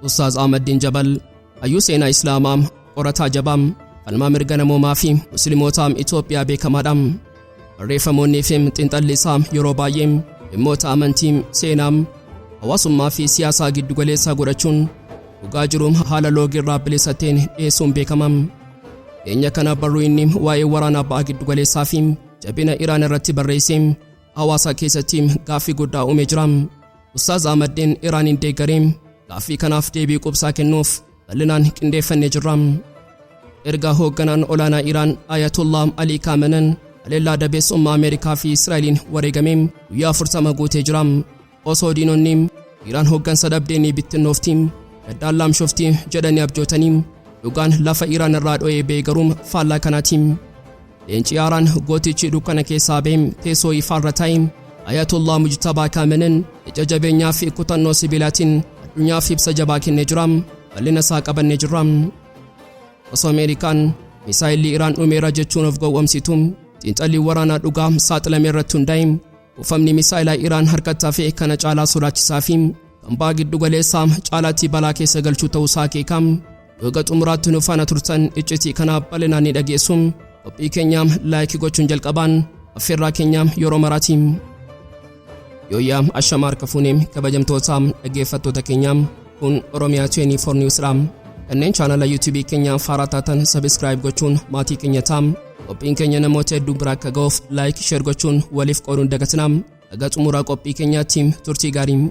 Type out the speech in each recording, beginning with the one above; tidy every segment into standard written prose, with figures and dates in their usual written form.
Ustaaz Ahmaddiin Jabal hayyuu seenaa Islaamaa qorataa jabaa falmaa mirga namoomaa fi musliimotaa Itoophiyaa beekamaadha. Barreeffamoonni fi xiinxalli isaa yeroo baay'ee dhimmoota amantii, seenaa, hawaasummaa fi siyaasaa giddu-galeessaa godhachuun dhugaa jiru haala loogii irraa bilisateen dhiyeessuun beekama. Dhiyeenya kana barruu inni waa'ee waraanaa Baha Giddu-galeessaa fi jabina Iraan irratti barreesse hawaasa keessatti gaaffii guddaa uumee jira. Ustaaz Ahmaddiin Iraaniin deeggaree gaaffii kanaaf deebii qubsaa kennuuf bal'inaan qindeeffannee jirra. Erga Hoggantichi Olaanaan Iiraan Ayatuullaa Alii Khaamene'iin haleellaa dabeessummaa Ameerikaa fi Israa'eliin wareegamee guyyaa 40 guutee jira. Osoo diinonni Iiraan hoggansa dhabdeen bittinnoofti, daddaan laamshofti jedhanii abjootanii dhugaan lafa Iiraan irraa dho'ee ba'e garuu faallaa kanaati. Leenci Haaraan gootichi dukkana keessaa ba'e teessoo ifaarra taa'e Ayatuullaa Mujtabaa Khaamene'iin ija jabeenyaa fi kutannoo sibiilaatiin addunyaaf ibsa jabaa kennee jira. Bal'ina isaa qabannee jirra. Osoo Ameerikaan misaayilii Iiraan dhumeera jechuun of gowwomsitu, xiinxalli waraanaa dhugaa saaxilame irratti hundaa'e kuufamni misaayilaa Iiraan harkatti hafee kana caalaa sodaachisaa fi kan Baha Giddu-galeessaa caalaatti balaa keessa galchuu ta'uusaa akeeka. Dhuga xumuraatti nu faana turtan iccitii kana bal'inaan ni dhageessu. Qophii keenya laayikii gochuun jalqabaan affeerraa keenya yeroo maraati. Guyyaa ashama harka fuunee kabajamtoota dhaggeeffattoota keenya kun Oromiyaa 24 Newsdha. Kanneen chaanala YouTube keenya haaraa taatan subscribe gochuun maatii keenya ta'aa. Qophiin keenya namoota hedduu bira akka ga'uuf like share gochuun waliif qooduun dagatinaa. Haga xumuraa qophii keenyaatti turtii gaarii.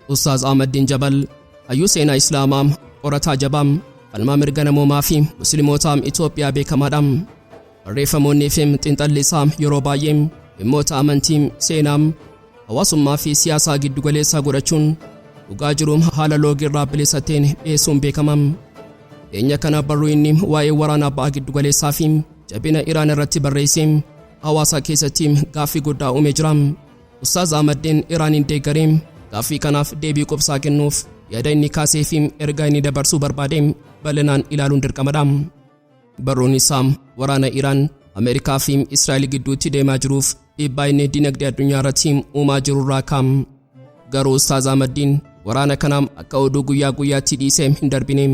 Ustaaz Ahmaddiin Jabal hayyuu seenaa Islaamaa qorataa jabaa falmaa mirga namoomaa fi musliimotaa Itoophiyaa beekamaadha. Barreeffamoonni fi xiinxalli isaa yeroo baay'ee dhimmoota amantii, seenaa, hawaasummaa fi siyaasaa giddu-galeessaa godhachuun dhugaa jiru haala loogii irraa bilisateen dhiyeessuun beekama. Dhiyeenya kana barruu inni waa'ee waraanaa Baha Giddu-galeessaa fi jabina Iraan irratti barreesse hawaasa keessatti gaaffii guddaa uumee jira. Ustaaz Ahmaddiin Iraaniin deeggaree gaaffii kanaaf deebii qubsaa kennuuf yaada inni kaasee fi ergaa inni dabarsuu barbaade bal'inaan ilaaluun dirqamadha. Barruun isaa waraana Iraan Ameerikaa fi Israa'el gidduutti deemaa jiruuf dhiibbaa inni dinagdee addunyaa irratti uumaa jirurraa kaa'am. Garuu Ustaaz Ahmaddiin waraana kana akka oduu guyyaa guyyaatti dhiisee hin darbine.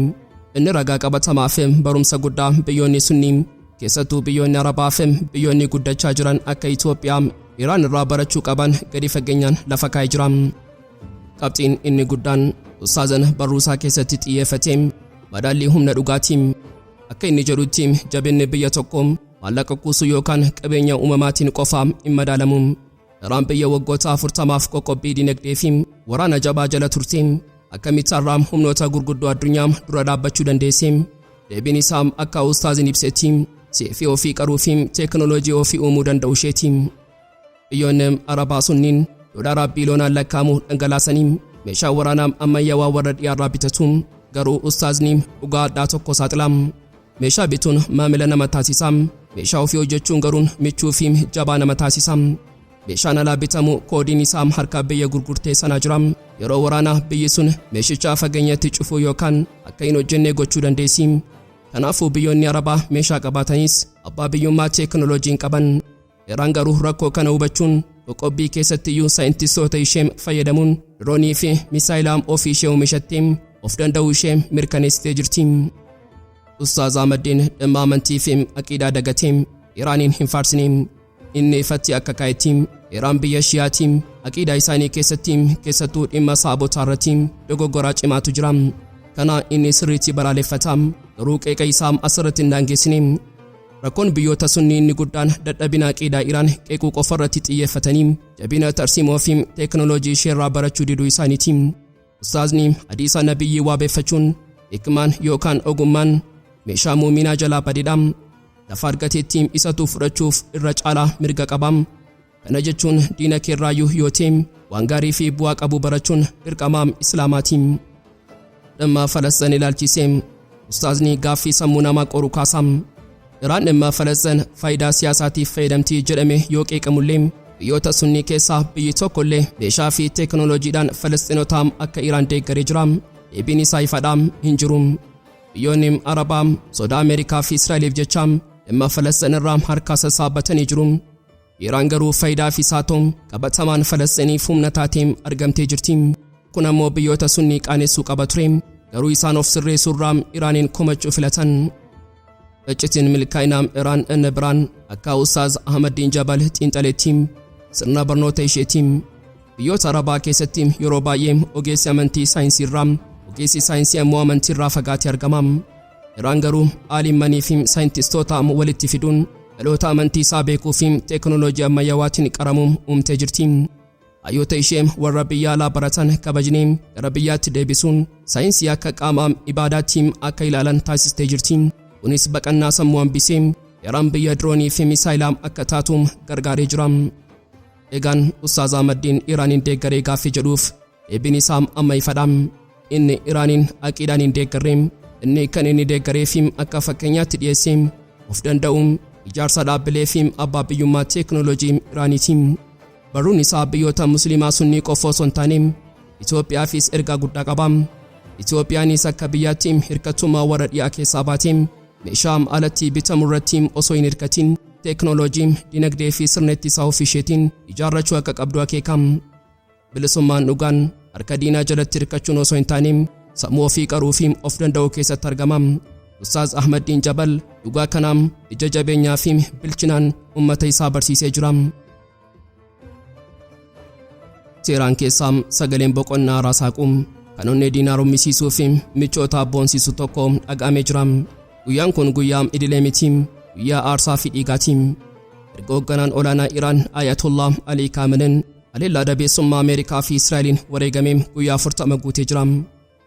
Inni ragaa qabatamaa fi barumsa guddaa biyyoonni sunni keessattuu biyyoonni Arabaa fi biyyoonni guddachaa jiran akka Itoophiyaa Iraan irraa barachuu qaban gadi fageenyaan lafa kaa'ee jira. Qabxiin inni guddaan Ustaazan barruusaa keessatti xiyyeeffate madaallii humna dhugaatii. Akka inni jedhutti jabinni biyya tokko maallaqa kuusuu yookaan qabeenya uumamaatiin qofaa hin madaalamu. Iraan biyya waggoota 40f qoqqobbii dinagdee fi waraana jabaa jala turte. Akkamitti har'a humnoota gurguddoo addunyaa dura dhaabbachuu dandeesse? Deebiin isaa akka Ustaazin ibsetti seefii ofii qaruu fi teekinooloojii ofii uumuu danda'u isheeti. Biyyoonni Arabaa sunniin doolaara biiliyoonaan lakkaa'amu dhangalaasanii meeshaa waraanaa ammayyaawaa warra dhiyaarraa bitatu. Garuu Ustaazni dhugaa addaa tokko saaxila. Meeshaa bituun maamila nama taasisa. Meeshaa ofii hojjechuun garuu michuu fi jabaa nama taasisa. Meeshaan alaa bitamu koodiin isaa harka biyya gurgurtee sanaa jira. Yeroo waraanaa biyyi sun meeshicha fageenyatti cufuu yookaan akka hin hojjenne gochuu dandeessi. Kanaafuu biyyoonni Arabaa meeshaa qabaatanis abbaa biyyummaa teekinooloojiin qaban. Iraan garuu rakkoo kana hubachuun qoqqobbii keessattiyyuu saayintistoota ishee fayyadamuun diroonii fi misaayilaa ofii ishee oomishattee of danda'uu ishee mirkaneessitee jirti. Ustaaz Ahmaddiin dhimma amantii fi aqiidaa dagatee Iraaniin hin faarsine. Inni ifatti akka kaa'etti Iraan biyya Shiyaati. Aqiidaa isaanii keessattuu dhimma saabotaa irratti dogoggoraa cimaatu jira. Kana inni sirriitti balaaleffata. Garuu qeeqa isaa asirratti hin daangeessine. Rakkoon biyyoota sunni inni guddaan dadhabina aqiidaa Iraan qeequu qofa irratti xiyyeeffatanii jabina tarsiimoo fi teekinooloojii ishee irraa barachuu diduu isaaniiti. Ustaazni hadiisa nabiyyii waabeeffachuun hikmaan yookaan ogummaan meeshaa muuminaa jalaa badeedha. Lafa argateetti isatu fudhachuuf irra caalaa mirga qaba. Kana jechuun diina keerraayyuu yoo ta'e waan gaarii fi bu'aa qabu barachuun dirqama Islaamaati. Dhimma Falastiin ilaalchisee Ustaazni gaaffii sammuu namaa qoru kaasa. Iraan dhimma Falastiin faayidaa siyaasaatiif fayyadamti jedhame yoo qeeqamullee biyyoota sunni keessaa biyyi tokkollee meeshaa fi teekinooloojiidhaan Falasxiinotaa akka Iraan deeggaree jira. deebiin isaa ifaadha hin jiru. Biyyoonni Arabaa sodaa Ameerikaa fi Israa'eliif jecha dhimma Falastiin irraa harka sassaabatanii jiru. Iraan garuu faayidaa fi saatoom qabatamaan Falastiniif humna taateen argamtee jirti. Kun ammoo biyyoota sunni qaanessuu qaba ture. Garuu isaan of sirreessuurraa Iraaniin komachuu filatan. Iccitiin milkaa'inaa Iraan inni biraan akka Ustaaz Ahmaddiin Jabal xiinxaleetti sirna barnoota isheetiin biyyoota Arabaa keessatti yeroo baay'ee ogeessi amantii saayinsii irraa ogeessi saayinsii ammoo amantii irraa fagaatee argama. Iraan garuu aalimmanii fi saayintistoota walitti fiduun dhaloota amantii isaa beekuu fi teekinooloojii ammayyaawaatiin qaramuu uumtee jirti. Hayyoota ishee warra biyya alaa baratan kabajnee gara biyyaatti deebisuun saayinsii akka qaama ibaadaatti akka ilaalan taasistee jirti. Kunis baqannaa sammuu hambisee Iraan biyya diroonii fi misaayilaa akka taatu gargaaree jira. Egaan Ustaaz Ahmaddiin Iraaniin deeggaree gaaffii jedhuuf deebiin isaa amma ifaadha. Inni Iraaniin aqiidaan hin deeggarre. Inni kan inni deeggaree fi akka fakkeenyaatti dhiyeessee of danda'uun ijaarsa dhaabbilee fi abbaa biyyummaa teekinooloojii Iraaniiti. Barruun isaa biyyoota musliimaa sunnii qofa osoo hin taane Itoophiyaafis ergaa guddaa qaba. Itoophiyaanis akka biyyaatti hirkattummaa warra dhiyaa keessaa baatee meeshaa alatti bitamu irratti osoo hin hirkatin teekinooloojii dinagdee fi sirna ittisaa ofisheetiin ijaarrachuu akka qabdu akeeka. Bilisummaan dhugaan harka diinaa jalatti hirkachuun osoo hin taane sammuu ofii qaruu fi of danda'uu keessatti argama. Ustaaz Ahmaddiin Jabal dhugaa kanaan ija jabeenyaa fi bilchinaan ummata isaa barsiisee jira. Seeraan keessaa sagaleen boqonnaa raasaaquu kan onnee diinaa rummisiisuu fi michoota abboonsiisu tokko dhaga'amee jira. Guyyaan kun guyyaa idilee miti, guyyaa aarsaa fi dhiigaati. Erga Hogganaan Olaanaa Iiraan Ayatuullaa Alii Khaamene'iin haleellaa dabeessummaa Ameerikaa fi Israa'eliin wareegamee guyyaa 40 guutee jira.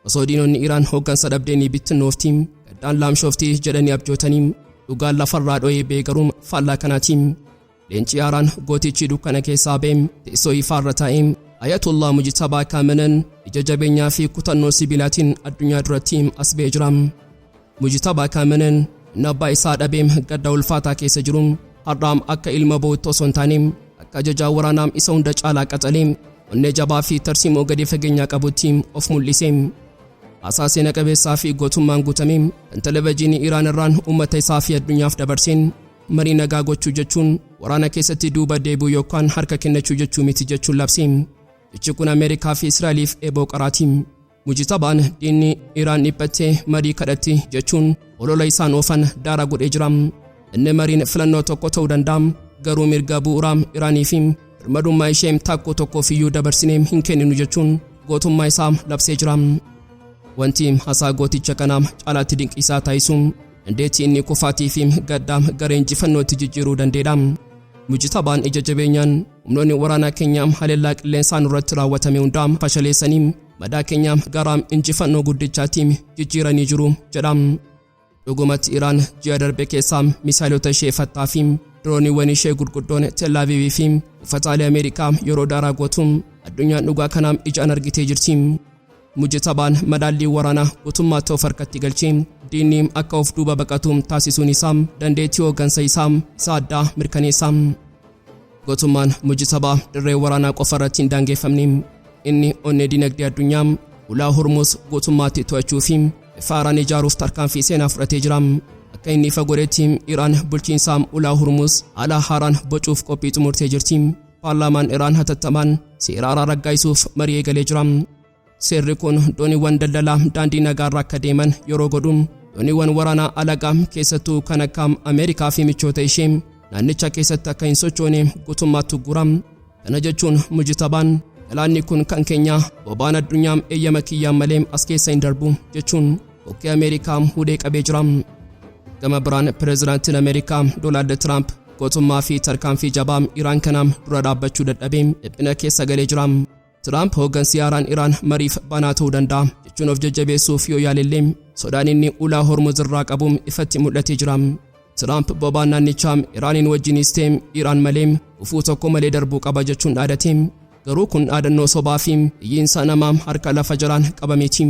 Osoo diinonni Iiraan hoggansa dhabdeenii bittinnoofti gaddaan laamshoofti jedhanii abjootanii dhugaan lafarraa dho'ee beekaruun faallaa kanaati. Leenci Haaraan gootichi dukkana keessaa ba'ee teessoo ifaarra taa'ee Ayatuullaa Mujtabaa Khaamene'iin ija jabeenyaa fi kutannoo sibiilaatiin addunyaa duratti as ba'ee jira. Mujtabaa Khaamene'iin nabbaa isaa dhabee gadda ulfaataa keessa jiru. Har'aam akka ilma boo'utti osoo hin taane akka ajajaa waraanaa isa hunda caalaa qaxalee onnee jabaa fi tarsiimoo gadi fageenyaa qabutti of mul'ise. Haasaa seena qabeessaa fi gootummaan guutame kan televezyiinii Iraan irraan uummata isaa fi addunyaaf dabarseen marii nagaa gochuu jechuun waraana keessatti duuba deebi'uu yookaan harka kennachuu jechuu miti jechuun labse. Jechi kun Ameerikaa fi Israa'eliif eeboo qaraati. Mujtabaan diinni Iraan dhiphattee marii kadhatti jechuun olola isaan oofan daara godhee jira. Inni mariin filannoo tokko ta'uu danda'a. Garuu mirga bu'uuraa Iraanii fi birmadummaa ishee takkoo tokkoof iyyuu dabarsinee hin kenninu jechuun gootummaa isaa labsee jira. Wanti haasaa gooticha kanaa caalaatti dinqisaa taasisuun dandeettii inni kufaatii fi gaddaa gara injifannootti jijjiiruu danda'edha. Mujtabaan ija jabeenyaan humnoonni waraanaa keenyaa haleellaa qilleensaan irratti raawwatame hundaa fashaleessanii madaa keenyaa gara injifannoo guddichaatti jijjiiranii jiru jedha. Dhugumatti Iraan ji'a darbe keessaa misaayilota ishee fattaa fi dirooniiwwan ishee gurguddoon Tel Aviivii fi buufataalee Ameerikaa yeroo daaraa gootuun addunyaan dhugaa kanaan ijaan argitee jirti. Mujtabaan madaallii waraanaa guutummaatti of harkatti galchee diinni akka of duuba baqatu taasisuun isaa dandeettii hoggansa isaa addaa mirkaneessa. Gootummaan Mujtabaa dirree waraanaa qofa irratti hin daangeffamne. Inni onnee dinagdee addunyaa ulaa Hormuz guutummaatti to'achuu fi Haaraan ijaaruuf tarkaanfii seenaa fudhatee jira. Akka inni ifa godhetti Iraan bulchiinsa ulaa Hormuz haala haaraan bocuuf qophii xumurtee jirti. Paarlaamaan Iraan hatattamaan seera haaraa raggaasisuuf marii eegalee jira. Seerri kun dooniiwwan daldalaa daandii nagaarra akka deeman yeroo godhu dooniiwwan waraanaa alagaa keessattuu kan akka Ameerikaa fi michoota ishee naannicha keessatti akka hin sochoone guutummaatti uggura. Kana jechuun Mujtabaan galaanni kun kan keenya boba'aan addunyaa eeyyama kiyyaan malee as keessa hin darbu jechuun kokkee Ameerikaa hudhee qabee jira. Gama biraan pireezidaantiin Ameerikaa Doonaald Tiraamp gootummaa fi tarkaanfii jabaa Iraan kanaan dura dhaabbachuu dadhabee dhiphina keessa galee jira. Tiraamp hoggansi haaraan Iraan mariif banaa ta'uu danda'a jechuun of jajjabeessuuf yoo yaalellee sodaan inni ulaa Hormuz irraa qabu ifatti mul'atee jira. Tiraamp boba'aan naannichaa Iraaniin wajjinis ta'e Iraan malee ufuu tokko malee darbuu qaba jechuun dhaadate. Garuu kun dhaadannoo sobaa fi iyyiinsa namaa harka lafa jalaan qabameeti.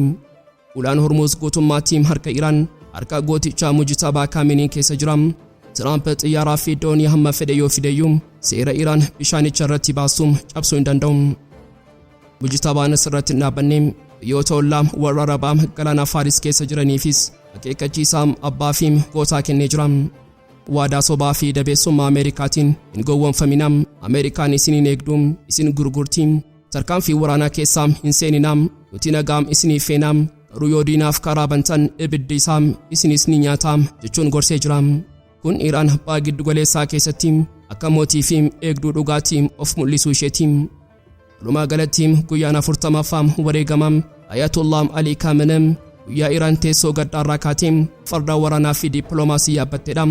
Ulaan Hormuz guutummaatti harka Iraan harka gootichaa Mujtabaa Khaamene'iin keessa jira. Tiraamp xiyyaaraa fi doonii hamma fedhe yoo fideyyuu seera Iraan bishaanicha irratti baasuu cabsuu hin danda'u. Mujtabaan asirratti hin dhaabbanne biyyoota ollaa warra Arabaa galaana Faaris keessa jiraniifis akeekkachiisa abbaa fi gootaa kennee jira. Waadaa sobaa fi dabeessummaa Ameerikaatiin hin gowwoomfaminaa. Ameerikaan isiniin eegduu, isin gurgurtii. Tarkaanfii waraanaa keessaa hin seeninaa. Nuti nagaa isiniif feenaa. Garuu yoo diinaaf karaa bantan ibiddi isaa isinis ni nyaataa jechuun gorsee jira. Kun Iraan Baha Giddu-galeessaa keessatti akka mootii fi eegduu dhugaatii of mul'isuu isheeti. Walumaa galatti guyyaan 40ffaan wareegama Ayatuullaa Alii Khaamene'iin guyyaa Iraan teessoo gaddaarraa kaatee farda waraanaa fi dippiloomaasii yaabbatteedha.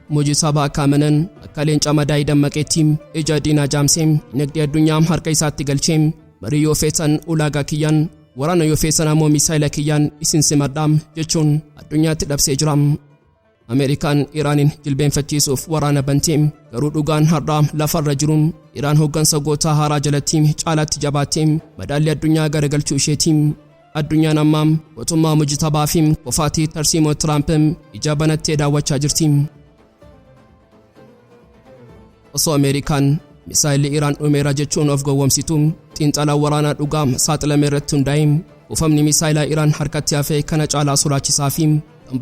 Mujtabaa Khaamene'iin akka leenca madaa'ii dammaqeetti ija diinaa jaamsee dinagdee addunyaa harka isaatti galchee marii yoo feetan ulaagaa kiyyaan waraana yoo feesan ammoo misaayila kiyyaan isin simadhaa jechuun addunyaatti dhabsee jira. Ameerikaan Iraanin jilbeenfachiisuuf waraana bantee garuu dhugaan har'a lafarra jiru Iraan hoggansa gootaa Haaraa jalatti caalaatti jabaattee madaallii addunyaa garagalchuu isheeti. Addunyaan ammaa mootummaa Mujtabaa fi qofaatii tarsiimoo Tiraamp ija banattee daawwachaa jirti. Osoo Ameerikaan misaayilli Iraan dhumeera jechuun of gowwoomsitu xiinxala waraanaa dhugaa saaxilame irratti hundaa'e ufamni misaayilaa Iraan harkatti hafee kana caalaa sodaachisaa fi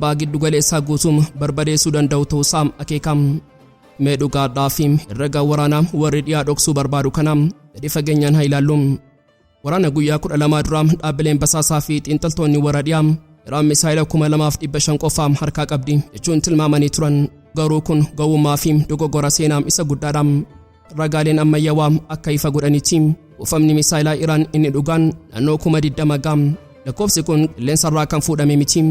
Baha Giddu-galeessaa guutuun barbadeessuu danda'u ta'uusaa akeekam. Mee dhugaadhaa fi herrega waraanaa warri dhiyaa dhoksuu barbaadu kana gadi fageenyaan haa ilaallu. Waraana guyyaa 12 dura dhaabbileen basaasaa fi xiinxaltoonni warra dhiyaa Iraan misaayila 2500 qofaa harkaa qabdi jechuun tilmaamanii turan. Garuu kun gowwummaa fi dogoggora seenaa isa guddaadha. Ragaaleen ammayyaawaa akka ifa godhanitti ufamni misaayilaa Iraan inni dhugaan naannoo 20 gam. Lakkoofsi kun qilleensarraa kan fuudhame miti.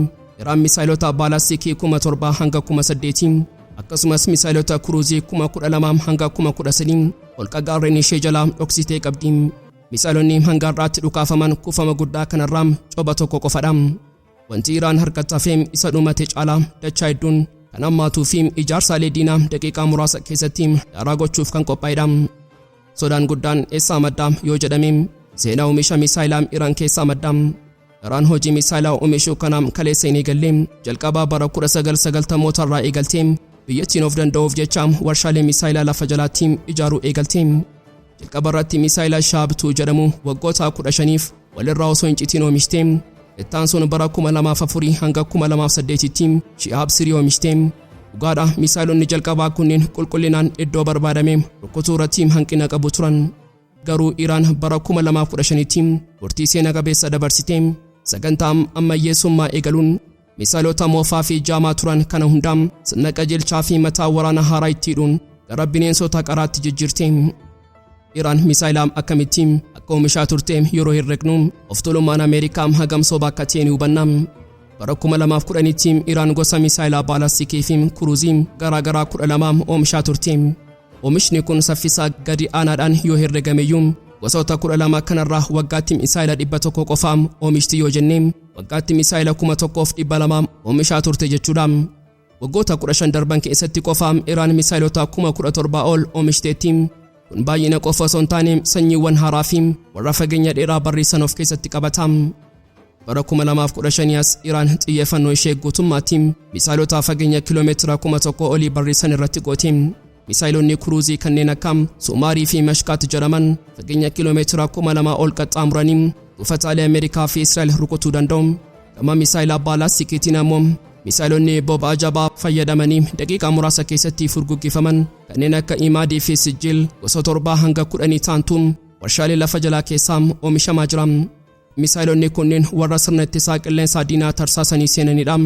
Iraan misaayilota baalastikii 7,000 hanga 8,000 akkasumas misaayilota kuruuzii 12,000 hanga 13,000 holqa gaarreen ishee jalaa dhoksitee qabdi. Misaayilonni hanga har'aatti dhukaafaman kuufama guddaa kanarraa coba tokko qofadha. Wanti Iraan harkatti hafee isa dhumate caalaa dachaa hedduun kan hammaatuu fi ijaarsaalee diinaa daqiiqaa muraasa keessatti daaraa gochuuf kan qophaa'edha. Sodaan guddaan eessaa madda yoo jedhame seenaa oomisha misaayilaa Iraan keessaa madda. Iraan hojii misaayilaa oomishuu kanaan kaleessa hin eegalle jalqabaa bara 1990 irraa eegaltee biyyattiin of danda'uuf jecha warshaalee misaayilaa lafa jalaatti ijaaruu eegalte. Jalqaba irratti misaayilaa shaabtuu jedhamu waggoota 15f walirraa osoo hin citiin oomishte. Ittaan sun bara 2004 hanga 2008tti shihaab sirii oomishte. Dhugaadha misaayilonni jalqabaa kunneen qulqullinaan iddoo barbaadame rukutuu irratti hanqina qabu turan. Garuu Iraan bara 2015tti murtii seena qabeessa dabarsite. Sagantaa ammayyeessummaa eegaluun misaayilota moofaa fi jaamaa turan kana hundaa sirna qajeelchaa fi mataa waraana haaraa ittiidhuun gara bineensota qaraatti jijjiirte. Iraan misaayila akkamitti akka oomishaa turte yeroo herregnu of tuulummaan Ameerikaa hagam sobaa akka ta'e ni hubanna. Bara 2010tti Iraan gosa misaayilaa baalastikii fi kuruuzii garaagaraa 12 oomishaa turte. Oomishni kun saffisaa gadi aanaadhaan yoo herregameyyuu gosoota 12 kanarraa waggaatti misaayila 100 qofaa oomishti yoo jenne waggaatti misaayila 1,200 oomishaa turte jechuudha. Waggoota 15 darban keessatti qofaa Iraan misaayilota 17,000 ol oomishteetti. Kun baay'ina qofa osoo hin taane sanyiiwwan haaraa fi warra fageenya dheeraa barreessan of keessatti qabata. Bara 2015 Iraan xiyyeeffannoo ishee guutummaatti misaayilota fageenya kiiloomeetira 1,000 olii barreessan irratti goote. Misaayilonni kuruuzii kanneen akka Sumaarii fi Mashkaat jedhaman fageenya kiiloomeetira 2,000 ol qaxxaamuranii buufataalee Ameerikaa fi Israa'el rukutuu danda'u. Gama misaayilaa baalastikiitiin ammoo misaayilonni boba'aa jabaa fayyadamanii daqiiqaa muraasa keessatti furguggifaman kanneen akka imaadii fi sijil gosa 7 hanga 10 ta'antu warshaalee lafa jalaa keessaa oomishamaa jira. Misaayilonni kunneen warra sirna ittisaa qilleensaa diinaa tarsaasanii seenanidha.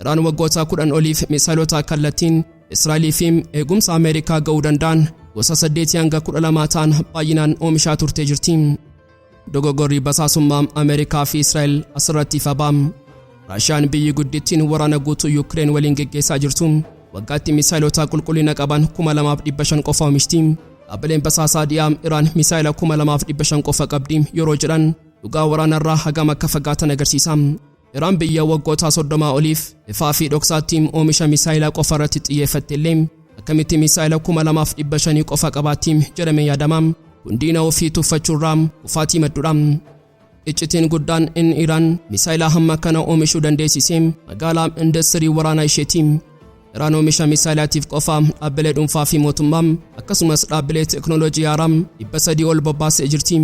Iraan waggoota 10 oliif misaayilota kallattiin Israa'elii fi eegumsa Ameerikaa ga'uu danda'an gosa 8 hanga 12 ta'an baay'inaan oomishaa turtee jirti. Dogoggorri basaasummaa Ameerikaa fi Israa'el asirratti ifa ba'a. Raashiyaan biyyi guddittiin waraana guutuu Yuukireen waliin geggeessaa jirtu waggaatti misaayilota qulqullina qaban 2,500 qofa oomishti. Dhaabbileen basaasaa dhiyaa Iraan misaayila 2,500 qofa qabdi yeroo jedhan dhugaa waraanarraa hagam akka fagaatan agarsiisa. Iraan biyya waggoota 30 oliif ifaa fi dhoksaatti oomisha misaayilaa qofa irratti xiyyeeffatte illee akkamitti misaayila 2,500 qofa qabaatti jedhamee yaadama. Kun diina ofii tuffachuurraa kufaatii madduudha. Iccitiin guddaan inni Iraan misaayilaa hamma kana oomishuu dandeessisee magaalaa industirii waraanaa isheeti. Iraan oomisha misaayilaatiif qofa dhaabbilee dhuunfaa fi mootummaa akkasumas dhaabbilee teknooloojii haaraa 300 ol bobbaasee jirti.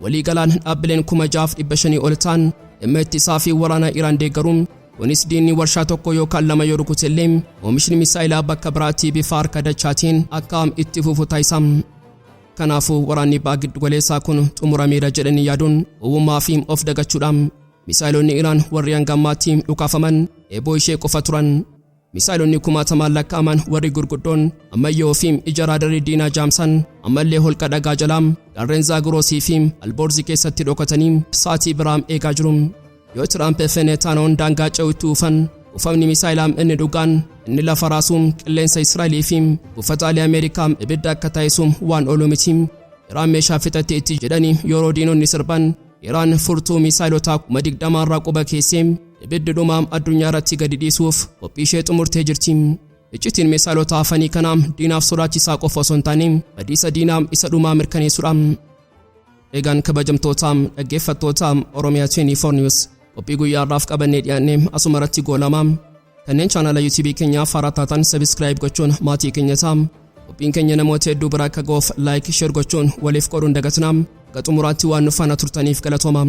waliigalaan dhaabbileen 6,500 ol ta'an dhimma ittisaa fi waraanaa Iraan deeggaruun kunis diinni warshaa tokko yookaan lama yoo rukutellee oomishni misaa'ilaa bakka biraatti bifa harka dachaatiin akka itti fufu taasisa. Kanaafuu waraanni Baha Giddu-galeessaa kun xumurameera jedhanii yaaduun uwwumaa fi of dagachuudhaan misaa'ilonni Iraan warri hangammaatti dhukaafaman eeboo ishee qofa turan. Misaa'ilonni 10,000 lakkaa'aman warri gurguddoon ammayyoo fi ija raadarii diinaa jaamsan ammallee holqa dhagaa jalaa gaarreen Zaagiroosii fi Alboorzi keessatti dhokatanii sa'aatii biraam eegaa jiru. Yoo Tiraamp feenetaanoon daangaa ce'utti ufan ufamni misaa'ilaa inni dhugaan inni lafa raasuun qilleensa Israa'elii fi buufataalee Ameerikaa ibidda akka taasisuun waan oolu miti. Iraan meeshaa fixatteetti jedhanii yeroo diinonni sirban Iraan furtuu misaa'ilotaa 20 irraa quba keessee ibiddi dhumaa addunyaa irratti gadi dhiisuuf qophii ishee xumurtee jirti. Iccitiin misaa'ilota hafanii kanaaf diinaaf sodaachisaa qofa osoo hin taane badiisa diinaa isa dhumaa mirkaneessuudha. Eegaan kabajamtootaa dhaggeeffattootaa Oromiyaa 24 News qophii guyyaarraaf qabannee dhiyaanne asuma irratti goolama. Kanneen chaanala YouTube keenyaaf haaraa taatan subscribe gochuun maatii keenya ta'aa. Qophiin keenya namoota hedduu bira akka ga'uuf like share gochuun waliif qooduun dagatinaa. Xumuraatti waan nu faana turtaniif galatooma.